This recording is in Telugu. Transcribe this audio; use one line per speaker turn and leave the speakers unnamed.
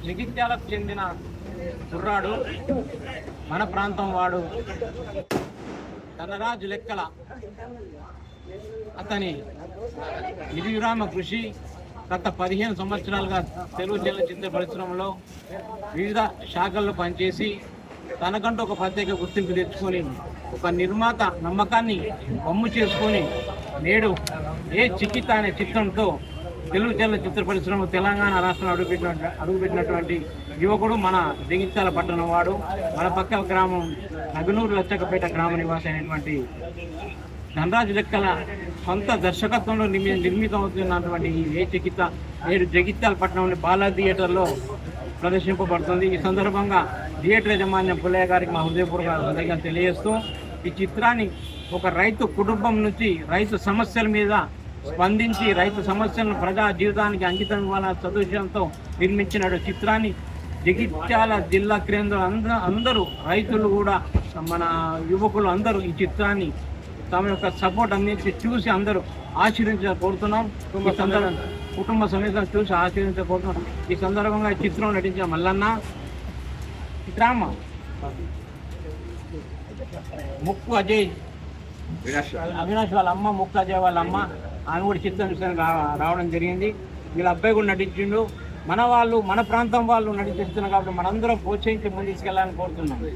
జగిత్యాలకు చెందిన కుర్రాడు, మన ప్రాంతం వాడు, ధనరాజు లెక్కల అతని నిర్విరామ కృషి గత 15 సంవత్సరాలుగా తెలుగు చలనచిత్ర పరిశ్రమలో వివిధ శాఖల్లో పనిచేసి తనకంటూ ఒక ప్రత్యేక గుర్తింపు తెచ్చుకొని ఒక నిర్మాత నమ్మకాన్ని వమ్ము చేసుకొని నేడు ఏ చికిత్స అనే చిత్రంతో తెలుగు చలనచిత్ర పరిశ్రమ తెలంగాణ రాష్ట్రంలో అడుగుపెట్టినటువంటి యువకుడు మన జగిత్యాల పట్టణం వాడు, మన పక్క గ్రామం నగనూరు లచ్చకపేట గ్రామ నివాసి అయినటువంటి ధనరాజు లెక్కల సొంత దర్శకత్వంలో నిర్మితమవుతున్నటువంటి ఏ చికిత్స నేడు జగిత్యాల పట్టణంలోని బాలా థియేటర్లో ప్రదర్శింపబడుతుంది. ఈ సందర్భంగా థియేటర్ యాజమాన్యం పుల్లయ్య గారికి మా హృదయపూర్వకంగా తెలియజేస్తూ ఈ చిత్రాన్ని ఒక రైతు కుటుంబం నుంచి రైతు సమస్యల మీద స్పందించి రైతు సమస్యలను ప్రజా జీవితానికి అంకితం ఇవ్వాలన్న సదుద్దేశంతో నిర్మించిన చిత్రాన్ని జగిత్యాల జిల్లా కేంద్రం అందరూ రైతులు కూడా మన యువకులు అందరూ ఈ చిత్రాన్ని తమ యొక్క సపోర్ట్ అందించి చూసి అందరూ కోరుతున్నాం. కుటుంబ సమేతంగా చూసి ఆశీర్వదించబోతున్నాం. ఈ సందర్భంగా ఈ చిత్రం నటించిన మల్లన్న, చిత్రామ్మ, ముక్కు అజయ్, అవినాష్ వాళ్ళ అమ్మ, ముక్కు అజయ్ వాళ్ళ అమ్మ, ఆమె కూడా చిత్రం రావడం జరిగింది. వీళ్ళ అబ్బాయి కూడా నటించిండు. మన ప్రాంతం వాళ్ళు నటిస్తున్నారు కాబట్టి మనందరం ప్రోత్సహించి ముందు తీసుకెళ్ళాలని కోరుతున్నాం.